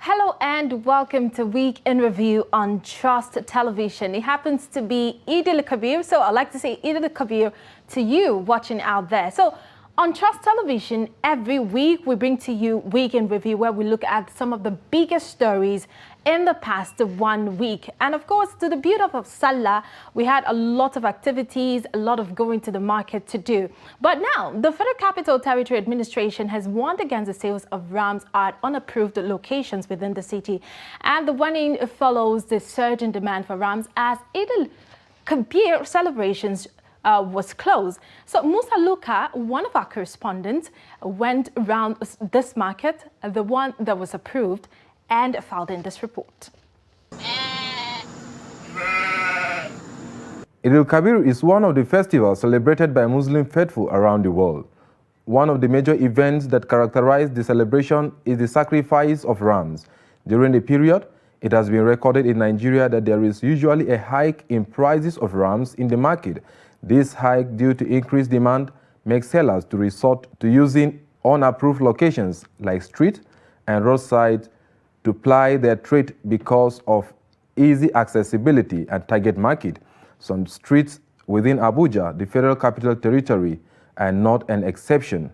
Hello and welcome to Week in Review on Trust Television. It happens to be Eid al-Kabir, so I'd like to say Eid al-Kabir to you watching out there. So on Trust Television, every week we bring to you Week in Review, where we look at some of the biggest stories in the past 1 week. And of course, to the build-up of Salah, we had a lot of activities, a lot of going to the market to do. But now, the Federal Capital Territory Administration has warned against the sales of rams at unapproved locations within the city. And the warning follows the surge in demand for rams as Eid al-Kabir celebrations was closed. So Musa Luka, one of our correspondents, went around this market, the one that was approved, and filed in this report. Eid al-Kabir is one of the festivals celebrated by Muslim faithful around the world. One of the major events that characterize the celebration is the sacrifice of rams. During the period, it has been recorded in Nigeria that there is usually a hike in prices of rams in the market. This hike, due to increased demand, makes sellers to resort to using unapproved locations like street and roadside to ply their trade because of easy accessibility and target market. Some streets within Abuja, the Federal Capital Territory, are not an exception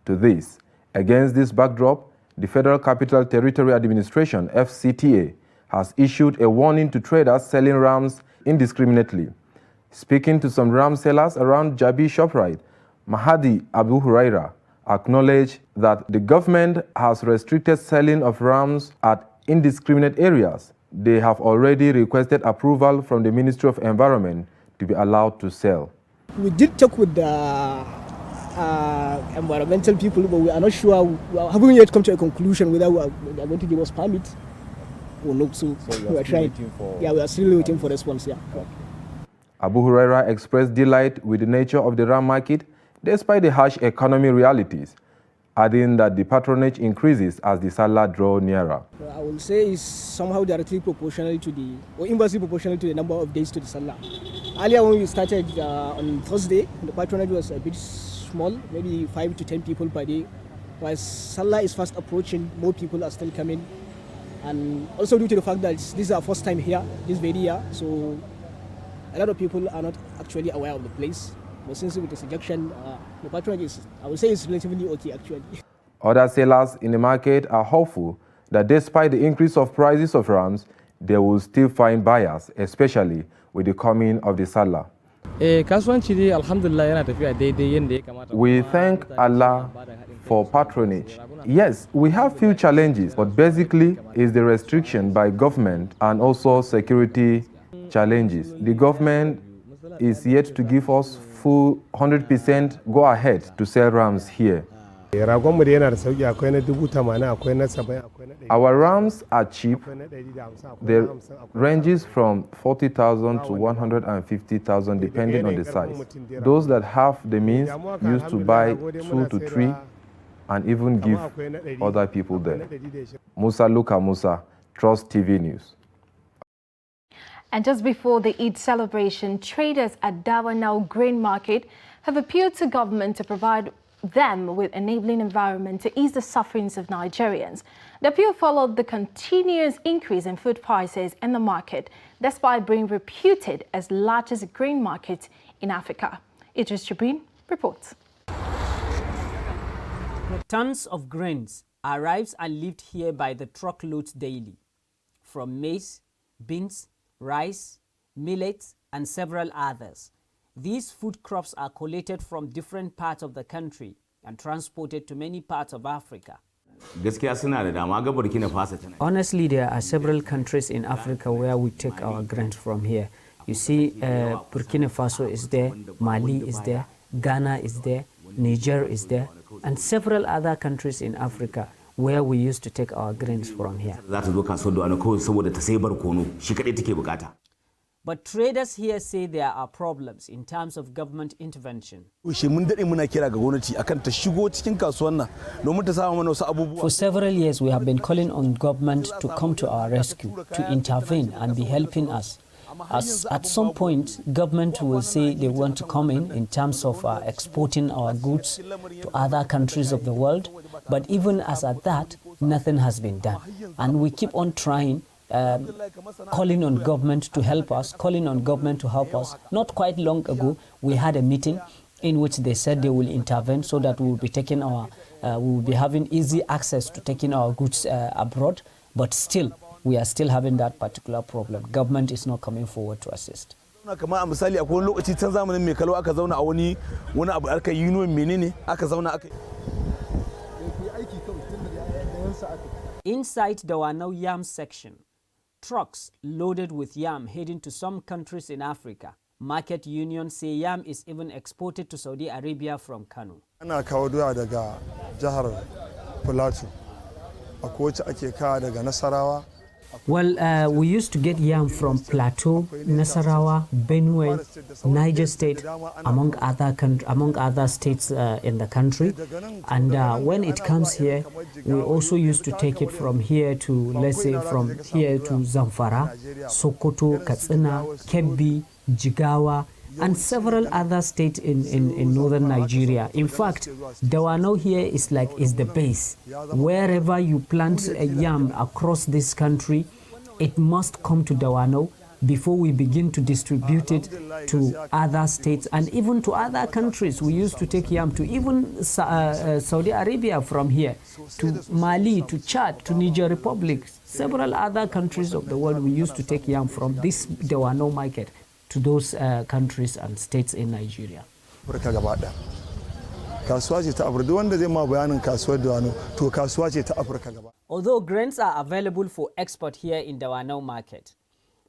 to this. Against this backdrop, the Federal Capital Territory Administration, FCTA, has issued a warning to traders selling rams indiscriminately. Speaking to some ram sellers around Jabi Shoprite, Mahadi Abu Huraira acknowledged that the government has restricted selling of rams at indiscriminate areas. They have already requested approval from the Ministry of Environment to be allowed to sell. We did talk with the environmental people, but we are not sure. We haven't yet come to a conclusion whether they are going to give us permit or not. So we are trying. Yeah, we are still waiting for response. Yeah. Okay. Abu Huraira expressed delight with the nature of the ram market despite the harsh economy realities, adding that the patronage increases as the Salah draw nearer. I will say it's somehow directly proportional to the, or inversely proportional to the number of days to the Salah. Earlier when we started on Thursday, the patronage was a bit small, maybe 5 to 10 people per day. While Salah is fast approaching, more people are still coming. And also due to the fact that this is our first time here, this very year, so a lot of people are not actually aware of the place. But since with the suggestion, the patronage is, I would say, it's relatively okay actually. Other sellers in the market are hopeful that despite the increase of prices of rams, they will still find buyers, especially with the coming of the Salah. We thank Allah for patronage. Yes, we have few challenges, but basically it's the restriction by government and also security challenges. The government is yet to give us full 100% go ahead to sell rams here. Our rams are cheap. They ranges from 40,000 to 150,000 depending on the size. Those that have the means used to buy 2 to 3 and even give other people there. Musa Luka Musa, Trust TV News. And just before the Eid celebration, traders at Dawa Now Grain Market have appealed to government to provide them with enabling environment to ease the sufferings of Nigerians. The appeal followed the continuous increase in food prices in the market, despite being reputed as largest grain market in Africa. Idris Jibrin reports. Tons of grains arrives and lived here by the truckloads daily, from maize, beans, rice, millet, and several others. These food crops are collated from different parts of the country and transported to many parts of Africa. Honestly, there are several countries in Africa where we take our grains from here. You see, Burkina Faso is there, Mali is there, Ghana is there, Niger is there, and several other countries in Africa where we used to take our grains from here. But traders here say there are problems in terms of government intervention. For several years we have been calling on government to come to our rescue, to intervene and be helping us. As at some point, government will say they want to come in terms of exporting our goods to other countries of the world. But even as at that, nothing has been done. And we keep on trying, calling on government to help us, Not quite long ago, we had a meeting in which they said they will intervene so that we will be taking we will be having easy access to taking our goods abroad. But still, we are still having that particular problem. Government is not coming forward to assist. Inside the Wanao yam section, trucks loaded with yam heading to some countries in Africa. Market unions say yam is even exported to Saudi Arabia from Kano. Ana kawo doya daga jihar Plateau. Akwai wacce ake kawo daga Nasarawa. Well, we used to get yam from Plateau, Nasarawa, Benue, Niger State, among other states in the country. And when it comes here, we also used to take it from here to, let's say, from here to Zamfara, Sokoto, Katsina, Kebbi, Jigawa, and several other states in northern Nigeria. In fact, Dawanau here is the base. Wherever you plant a yam across this country, it must come to Dawanau before we begin to distribute it to other states and even to other countries. We used to take yam to even Saudi Arabia from here, to Mali, to Chad, to Niger Republic, several other countries of the world. We used to take yam from this Dawanau market to those countries and states in Nigeria. Although grains are available for export here in the Wanao market,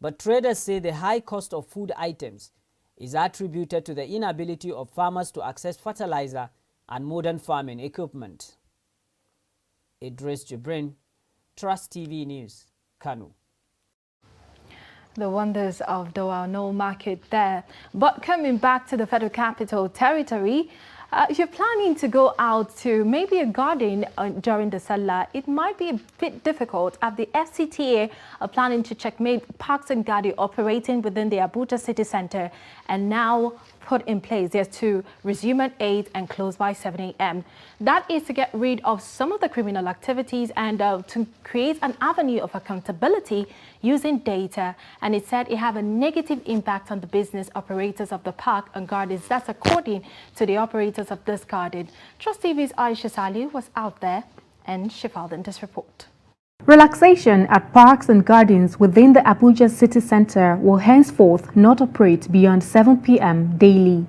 but traders say the high cost of food items is attributed to the inability of farmers to access fertilizer and modern farming equipment. Idris Jibrin, Trust TV News, Kano. The wonders of the Wanao market there. But coming back to the Federal Capital Territory, if you're planning to go out to maybe a garden during the Salah, it might be a bit difficult, as the FCTA are planning to checkmate parks and gardens operating within the Abuja city center and now put in place there to resume at 8 and close by 7 a.m. That is to get rid of some of the criminal activities and to create an avenue of accountability using data. And it said it have a negative impact on the business operators of the park and gardens. That's according to the operators of this garden. Trust TV's Aisha Saliu was out there and she filed in this report. Relaxation at parks and gardens within the Abuja city center will henceforth not operate beyond 7 p.m. daily.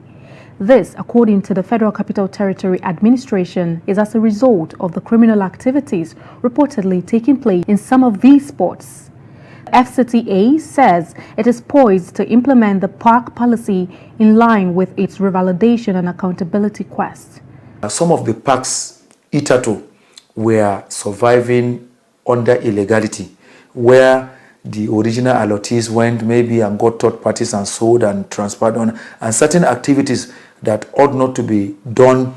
This, according to the Federal Capital Territory Administration, is as a result of the criminal activities reportedly taking place in some of these spots. FCTA says it is poised to implement the park policy in line with its revalidation and accountability quest. Some of the parks hitherto were surviving under illegality, where the original allottees went maybe and got third parties and sold and transferred on, and certain activities that ought not to be done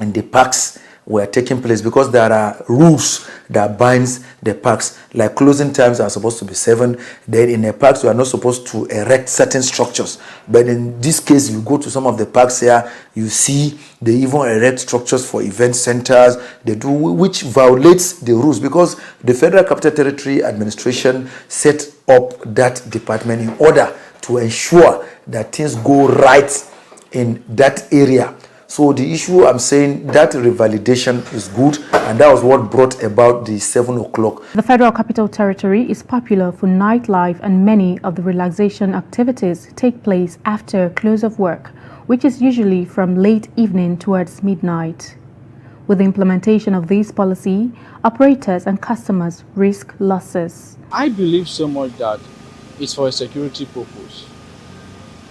in the parks were taking place because there are rules that binds the parks, like closing times are supposed to be 7. Then in the parks we are not supposed to erect certain structures, but in this case you go to some of the parks here, you see they even erect structures for event centers, they do, which violates the rules, because the Federal Capital Territory Administration set up that department in order to ensure that things go right in that area. So the issue, I'm saying that revalidation is good, and that was what brought about the 7 o'clock. The Federal Capital Territory is popular for nightlife, and many of the relaxation activities take place after close of work, which is usually from late evening towards midnight. With the implementation of this policy, operators and customers risk losses. I believe so much that it's for a security purpose,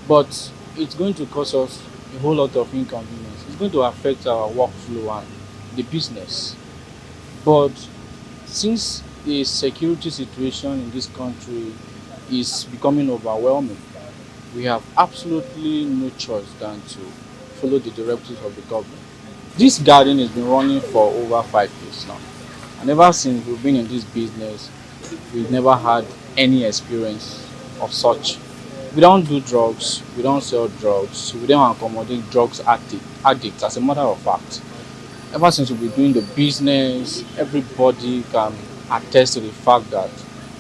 but it's going to cause us a whole lot of inconvenience. It's going to affect our workflow and the business. But since the security situation in this country is becoming overwhelming, we have absolutely no choice than to follow the directives of the government. This garden has been running for over 5 years now. And ever since we've been in this business, we've never had any experience of such We don't do drugs, we don't sell drugs, we don't accommodate drugs addicts as a matter of fact. Ever since we've been doing the business, everybody can attest to the fact that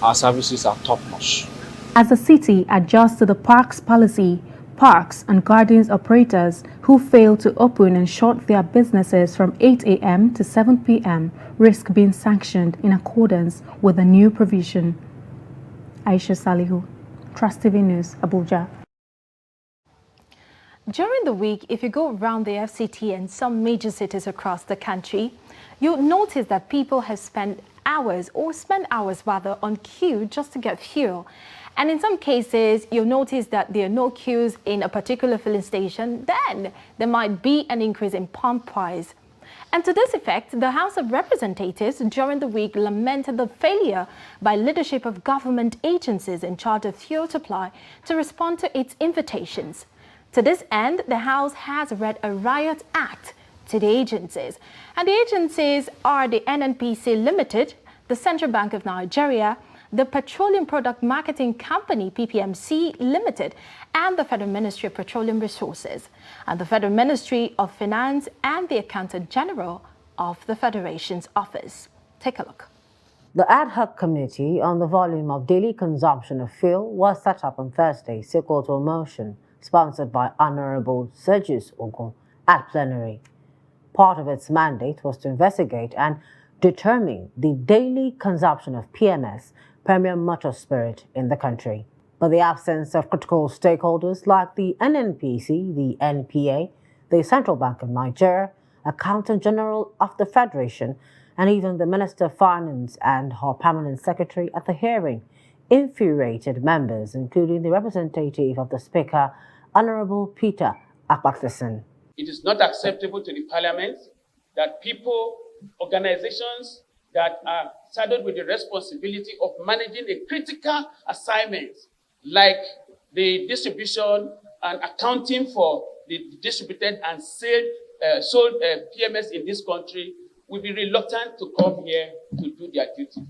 our services are top notch. As the city adjusts to the parks policy, parks and gardens operators who fail to open and shut their businesses from 8 a.m. to 7 p.m. risk being sanctioned in accordance with the new provision. Aisha Salihu, Trust TV News, Abuja. During the week, if you go around the FCT and some major cities across the country, you'll notice that people have spent hours rather on queue just to get fuel. And in some cases, you'll notice that there are no queues in a particular filling station, then there might be an increase in pump price. And to this effect, the House of Representatives during the week lamented the failure by leadership of government agencies in charge of fuel supply to respond to its invitations. To this end, the House has read a riot act to the agencies. And the agencies are the NNPC Limited, the Central Bank of Nigeria, the Petroleum Product Marketing Company, PPMC Limited, and the Federal Ministry of Petroleum Resources, and the Federal Ministry of Finance and the Accountant General of the Federation's office. Take a look. The ad hoc committee on the volume of daily consumption of fuel was set up on Thursday, sequel to a motion sponsored by Honorable Sergius Ogun at plenary. Part of its mandate was to investigate and determine the daily consumption of PMS, premium motor spirit, in the country. But the absence of critical stakeholders like the NNPC, the NPA, the Central Bank of Nigeria, Accountant General of the Federation, and even the Minister of Finance and her Permanent Secretary at the hearing infuriated members, including the representative of the Speaker, Honorable Peter Akpakseson. It is not acceptable to the Parliament that people, organizations that are saddled with the responsibility of managing a critical assignment like the distribution and accounting for the distributed and sold PMS in this country will be reluctant to come here to do their duty.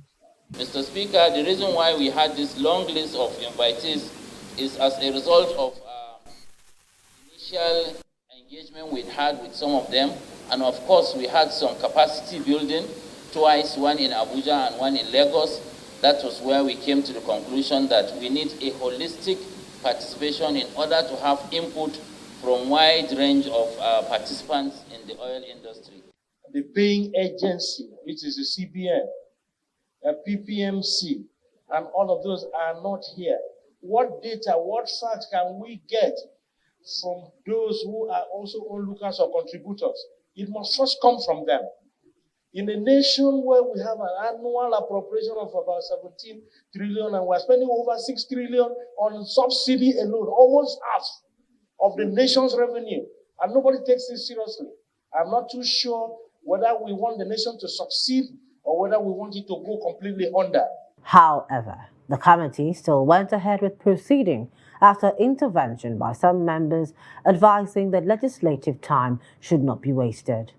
Mr. Speaker, the reason why we had this long list of invitees is as a result of initial engagement we had with some of them, and of course we had some capacity building twice, one in Abuja and one in Lagos. That was where we came to the conclusion that we need a holistic participation in order to have input from wide range of participants in the oil industry. The paying agency, which is the CBN, PPMC, and all of those are not here. What data, what facts can we get from those who are also onlookers or contributors? It must first come from them. In a nation where we have an annual appropriation of about 17 trillion and we're spending over 6 trillion on subsidy alone, almost half of the nation's revenue, and nobody takes it seriously. I'm not too sure whether we want the nation to succeed or whether we want it to go completely under. However, the committee still went ahead with proceeding after intervention by some members advising that legislative time should not be wasted.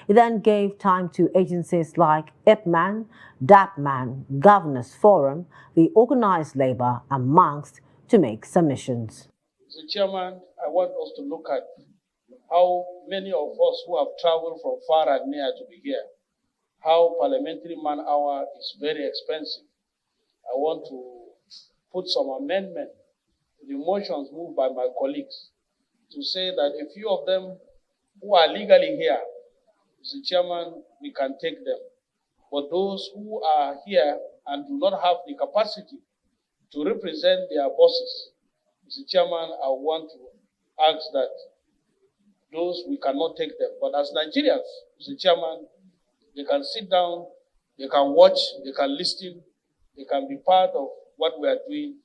It then gave time to agencies like IPMAN, DAPMAN, Governors Forum, the Organized Labor, amongst to make submissions. Mr. Chairman, I want us to look at how many of us who have traveled from far and near to be here, how parliamentary man-hour is very expensive. I want to put some amendment to the motions moved by my colleagues to say that a few of them who are legally here, Mr. Chairman, we can take them. But those who are here and do not have the capacity to represent their bosses, Mr. Chairman, I want to ask that those we cannot take them. But as Nigerians, Mr. Chairman, they can sit down, they can watch, they can listen, they can be part of what we are doing,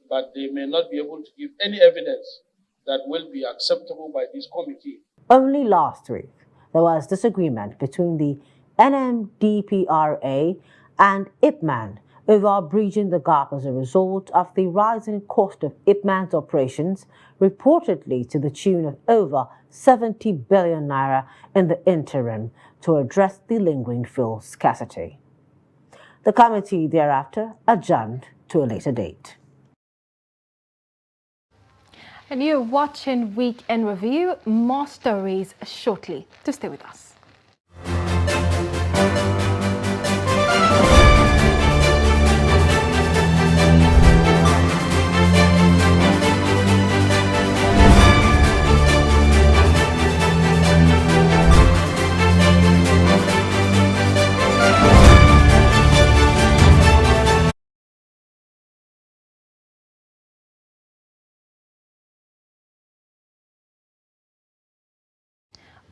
but they may not be able to give any evidence that will be acceptable by this committee. Only last week, there was disagreement between the NMDPRA and IPMAN over bridging the gap as a result of the rising cost of IPMAN's operations, reportedly to the tune of over 70 billion naira in the interim to address the lingering fuel scarcity. The committee thereafter adjourned to a later date. And you're watching Week in Review. More stories shortly. To stay with us.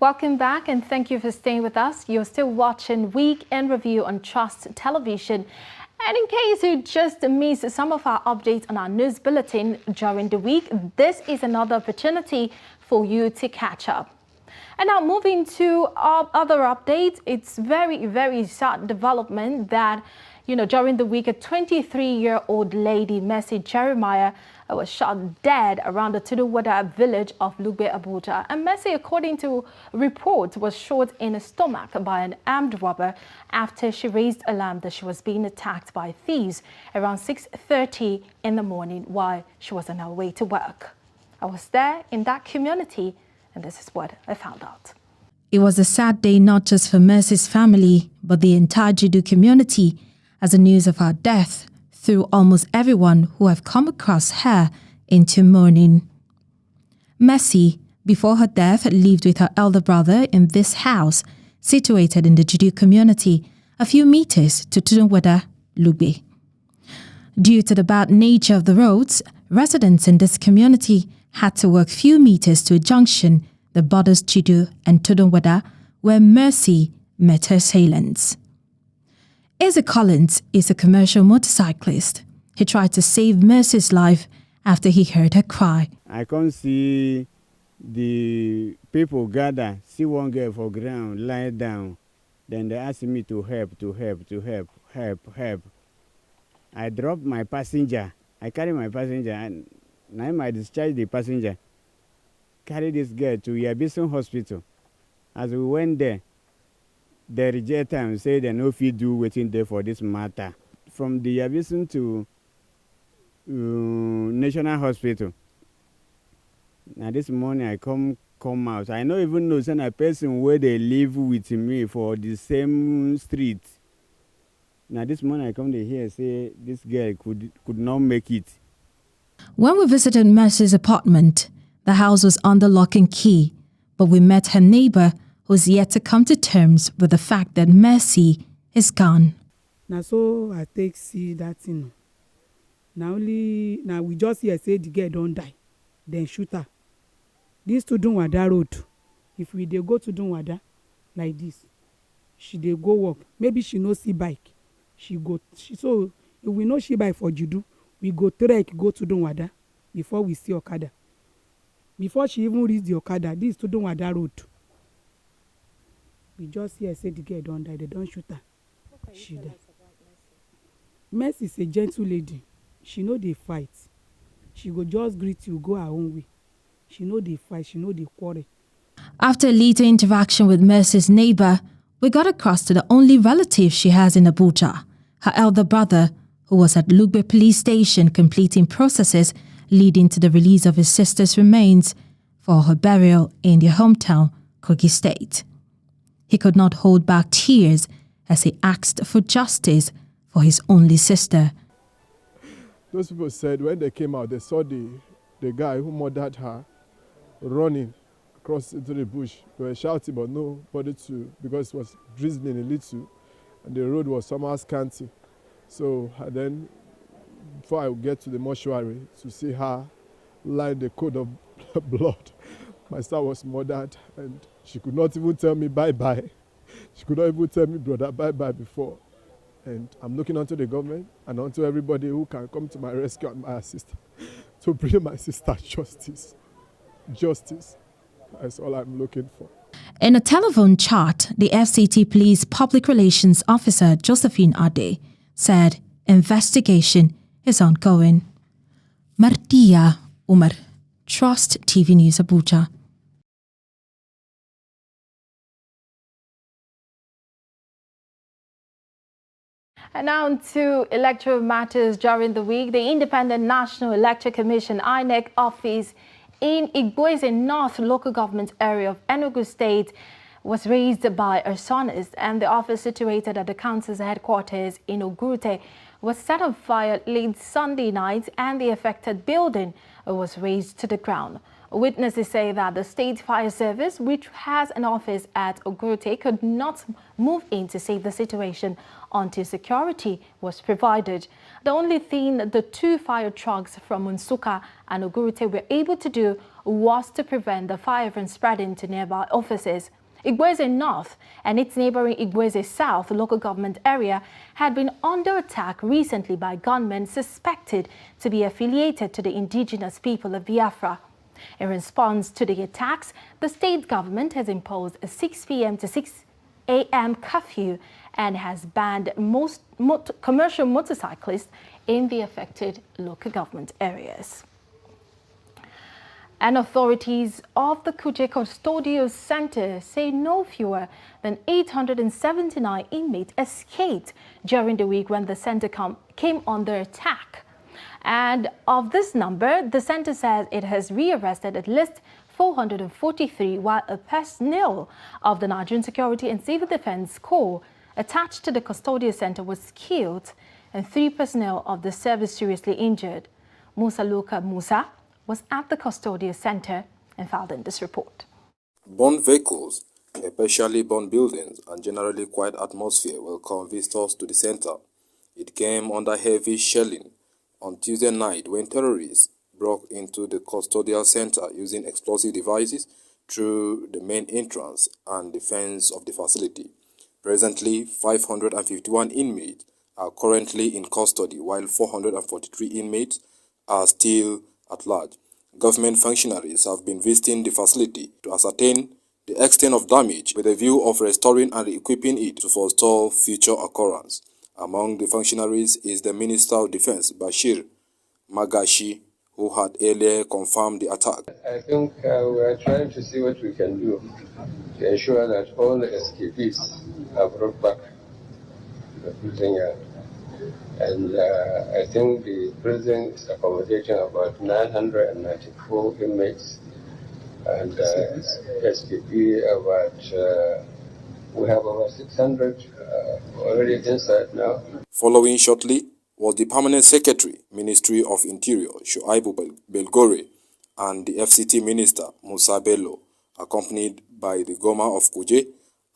Welcome back and thank you for staying with us. You're still watching Week in Review on Trust Television. And in case you just missed some of our updates on our news bulletin during the week, this is another opportunity for you to catch up. And now moving to our other updates, it's very sad development that, during the week, a 23-year-old lady, Mercy Jeremiah, was shot dead around the Tudunwada village of Lugbe, Abuja. And Mercy, according to reports, was shot in the stomach by an armed robber after she raised alarm that she was being attacked by thieves around 6:30 in the morning while she was on her way to work. I was there in that community, and this is what I found out. It was a sad day not just for Mercy's family, but the entire Judu community, as the news of her death threw almost everyone who have come across her into mourning. Mercy, before her death, lived with her elder brother in this house, situated in the Judu community, a few meters to Tudunwada, Lugbe. Due to the bad nature of the roads, residents in this community had to walk few meters to a junction that borders Judu and Tudunwada, where Mercy met her assailants. Eze Collins is a commercial motorcyclist. He tried to save Mercy's life after he heard her cry. I can't see the people gather, see one girl for ground, lie down. Then they asked me to help. I dropped my passenger. I carry my passenger and now I discharge the passenger. Carry this girl to Yabisun Hospital. As we went there, they reject her and say they no fit do waiting there for this matter. From the Yabisun to National Hospital. Now this morning I come out. I don't even know some person where they live with me for the same street. Now this morning I come to hear say this girl could not make it. When we visited Mercy's apartment, the house was under lock and key, but we met her neighbor who's yet to come to terms with the fact that Mercy is gone. Now so I take see that thing. Now we just hear say the girl don't die, then shoot her. This to Dunwada road. If we dey go to Dunwada like this, she dey go walk. Maybe she no see bike. So if we know she bike for Judu, we go trek go to Dunwada before we see Okada. Before she even reach the Okada, this to Dunwada road. We just hear say the girl don't die, they don't shoot her. She die. Mercy is a gentle lady. She know they fight. She go just greet you, go her own way. She know they fight, she know they quarrel. After a little interaction with Mercy's neighbor, we got across to the only relative she has in Abuja, her elder brother, who was at Lugbe police station completing processes leading to the release of his sister's remains for her burial in their hometown, Kogi State. He could not hold back tears as he asked for justice for his only sister. Those people said when they came out, they saw the guy who murdered her running across into the bush. They were shouting, but nobody because it was drizzling a little and the road was somehow scanty. So then, before I would get to the mortuary to see her lie in the code of blood, my sister was murdered and she could not even tell me bye-bye. She could not even tell me, brother, bye-bye before. And I'm looking onto the government and onto everybody who can come to my rescue and my assist to bring my sister justice. Justice. That's all I'm looking for. In a telephone chat, the FCT Police Public Relations Officer Josephine Ade said investigation is ongoing. Martia Umar, Trust TV News Abuja. And now to electoral matters during the week. The Independent National Electoral Commission INEC office in Igboeze North local government area of Enugu State was raised by arsonists, and the office situated at the council's headquarters in Ogurute was set on fire late Sunday night, and the affected building was razed to the ground. Witnesses say that the State Fire Service, which has an office at Ogurute, could not move in to save the situation until security was provided. The only thing the two fire trucks from Unsuka and Ogurute were able to do was to prevent the fire from spreading to nearby offices. Igboeze North and its neighboring Igboeze South local government area had been under attack recently by gunmen suspected to be affiliated to the indigenous people of Biafra. In response to the attacks, the state government has imposed a 6 p.m. to 6 a.m. curfew and has banned most commercial motorcyclists in the affected local government areas. And authorities of the Kuje Custodial Center say no fewer than 879 inmates escaped during the week when the center came under attack. And of this number, the center says it has rearrested at least 443, while a personnel of the Nigerian Security and Civil Defense Corps attached to the custodial center was killed and 3 personnel of the service seriously injured. Musa Luka Musa was at the custodial center and filed in this report. Burned vehicles, especially burned buildings, and generally quiet atmosphere welcome visitors to the center. It came under heavy shelling on Tuesday night when terrorists broke into the custodial center using explosive devices through the main entrance and the fence of the facility. Presently, 551 inmates are currently in custody, while 443 inmates are still at large. Government functionaries have been visiting the facility to ascertain the extent of damage with a view of restoring and equipping it to forestall future occurrence. Among the functionaries is the Minister of Defense, Bashir Magashi, who had earlier confirmed the attack. I think we are trying to see what we can do to ensure that all the escapees are brought back to the prison yard. And I think the prison is accommodating about 994 inmates, and SKP about, we have about 600 already inside now. Following shortly was the Permanent Secretary, Ministry of Interior, Shuaibu Belgore, and the FCT Minister, Musa Bello, accompanied by the Goma of Kuje,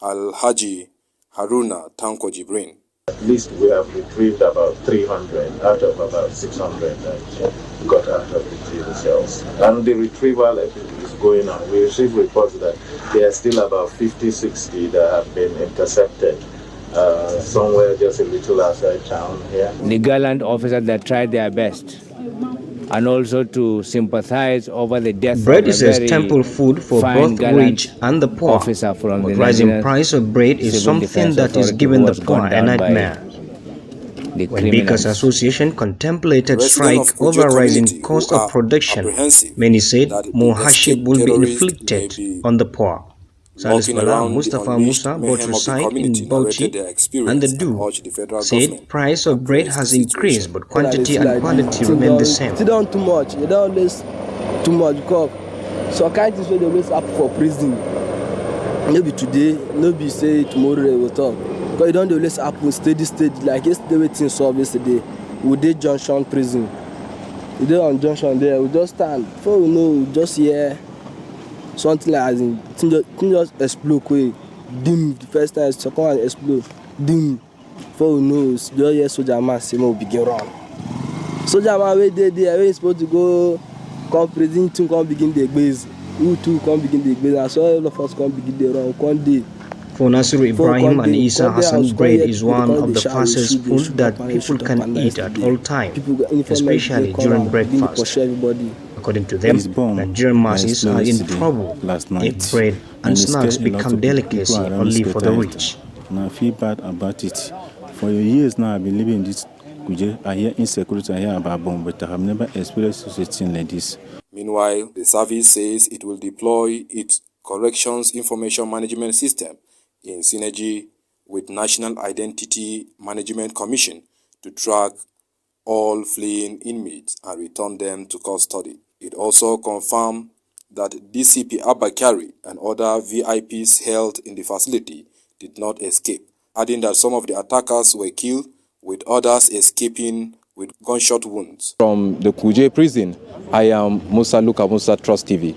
Al-Haji Haruna Tanko Jibrin. At least we have retrieved about 300 out of about 600 that got out of the prison cells. And the retrieval is going on. We received reports that there are still about 50-60 that have been intercepted somewhere just a little outside town here. The gallant officers that tried their best, and also to sympathize over the death bread of is a staple food for both rich and the poor. But rising price of bread is something that is giving the poor a nightmare. When Bakers Association contemplated strike over rising cost of production, many said more hardship will be inflicted on the poor. Salis Bala Mustafa Musa both reside in Bauchi, and the Du said price of bread has increased, but quantity and quality remain the same. Sit down too much, you don't lose too much because so kind things they always up for prison. Maybe today, maybe say tomorrow they will talk. Because you don't always happen steady like yesterday waiting solve yesterday. We did Junction prison. We did on Junction there, we just stand. Before we know, we just hear something like thing just explode quick. Dim, the first time, second one explode. Dim. Before we know, just hear soldier man say we begin run. Soldier man wait there, we supposed to go come prison to come begin the base. We too come begin the base. And so all of us come begin the run one day. For Nasiru Ibrahim and Isa Hassan, bread is one of the fastest food that people can eat at all times, especially during breakfast. According to them, Nigerian masses are in trouble if bread and snacks become delicacy only for the rich. I feel bad about it. For years now, I've been living in this Kuje. I hear insecurity, I hear about bomb, but I have never experienced such a thing like this. Meanwhile, the service says it will deploy its corrections information management system in synergy with National Identity Management Commission to track all fleeing inmates and return them to custody. It also confirmed that DCP Abba Kyari and other VIPs held in the facility did not escape, adding that some of the attackers were killed, with others escaping with gunshot wounds. From the Kuje prison, I am Musa Luka Musa, Trust TV.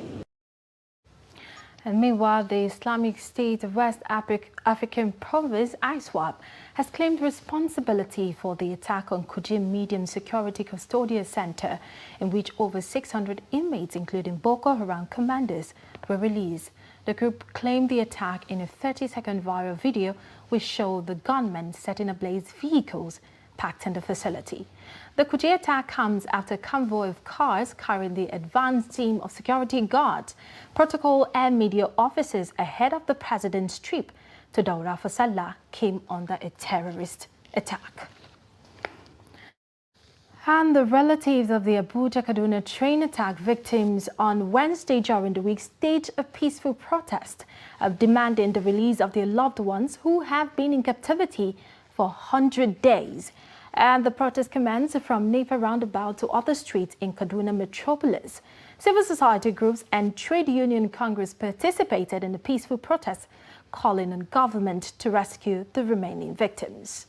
And meanwhile, the Islamic State of West African province, ISWAP, has claimed responsibility for the attack on Kuje Medium Security Custodial Center, in which over 600 inmates, including Boko Haram commanders, were released. The group claimed the attack in a 30-second viral video which showed the gunmen setting ablaze vehicles packed in the facility. The Kuje attack comes after a convoy of cars carrying the advanced team of security guards, protocol and media officers ahead of the president's trip to Daura for Salah came under a terrorist attack. And the relatives of the Abuja-Kaduna train attack victims on Wednesday during the week staged a peaceful protest demanding the release of their loved ones who have been in captivity for 100 days. And the protest commenced from Nepa roundabout to other streets in Kaduna metropolis. Civil society groups and trade union Congress participated in the peaceful protest, calling on government to rescue the remaining victims.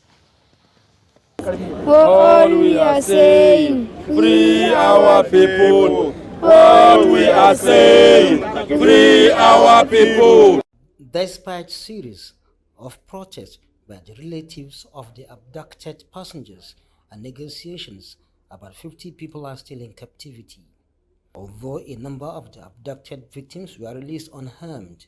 What we are saying, free our people. What we are saying, free our people. Despite series of protests by the relatives of the abducted passengers and negotiations, about 50 people are still in captivity. Although a number of the abducted victims were released unharmed,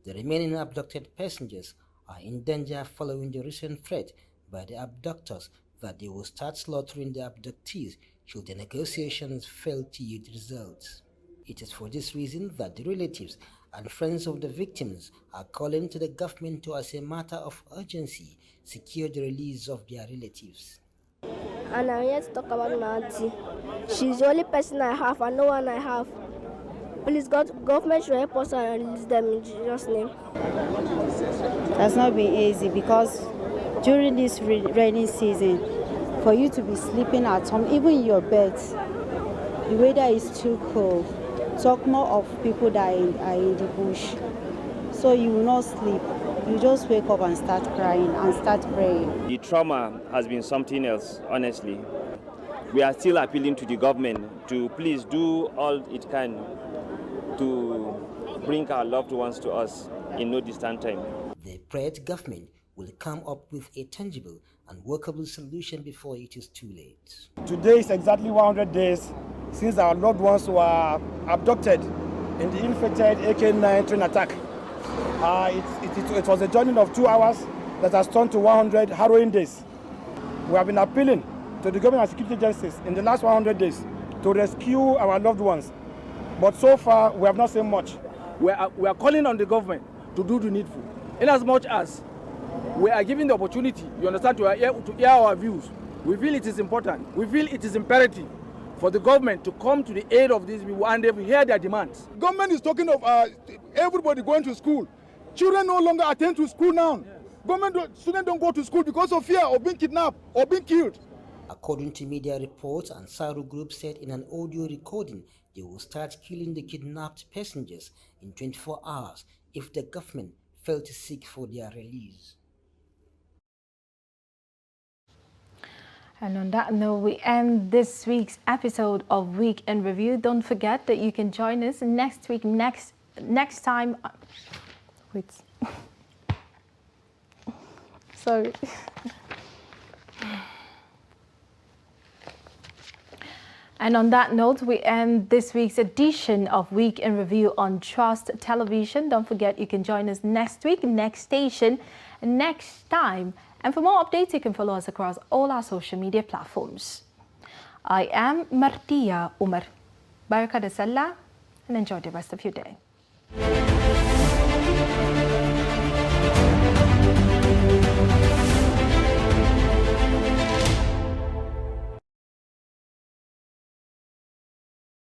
the remaining abducted passengers are in danger following the recent threat by the abductors that they will start slaughtering the abductees should the negotiations fail to yield results. It is for this reason that the relatives and friends of the victims are calling to the government to, as a matter of urgency, secure the release of their relatives. And I'm here to talk about my auntie. She's the only person I have and no one I have. Please, government should help us and release them in Jesus' name. That's not been easy because during this rainy season, for you to be sleeping at home, even in your bed, the weather is too cold. Talk more of people that are in the bush. So you will not sleep. You just wake up and start crying and start praying. The trauma has been something else, honestly. We are still appealing to the government to please do all it can to bring our loved ones to us in no distant time. The prayed government will come up with a tangible and workable solution before it is too late. Today is exactly 100 days since our loved ones were abducted in the ill-fated AK-9 train attack. It was a journey of 2 hours that has turned to 100 harrowing days. We have been appealing to the government and security agencies in the last 100 days to rescue our loved ones. But so far, we have not seen much. We are calling on the government to do the needful. In as much as we are given the opportunity, you understand, to hear our views, we feel it is important. We feel it is imperative for the government to come to the aid of these people and they will hear their demands. Government is talking of everybody going to school. Children no longer attend to school now. Students don't go to school because of fear of being kidnapped or being killed. According to media reports, Ansaru Group said in an audio recording they will start killing the kidnapped passengers in 24 hours if the government failed to seek for their release. And on that note, we end this week's episode of Week in Review. Don't forget that you can join us next week, next time. Wait. Sorry. And on that note, we end this week's edition of Week in Review on Trust Television. Don't forget you can join us next week, next station, next time. And for more updates, you can follow us across all our social media platforms. I am Martia Umar. Baraka de Salah and enjoy the rest of your day.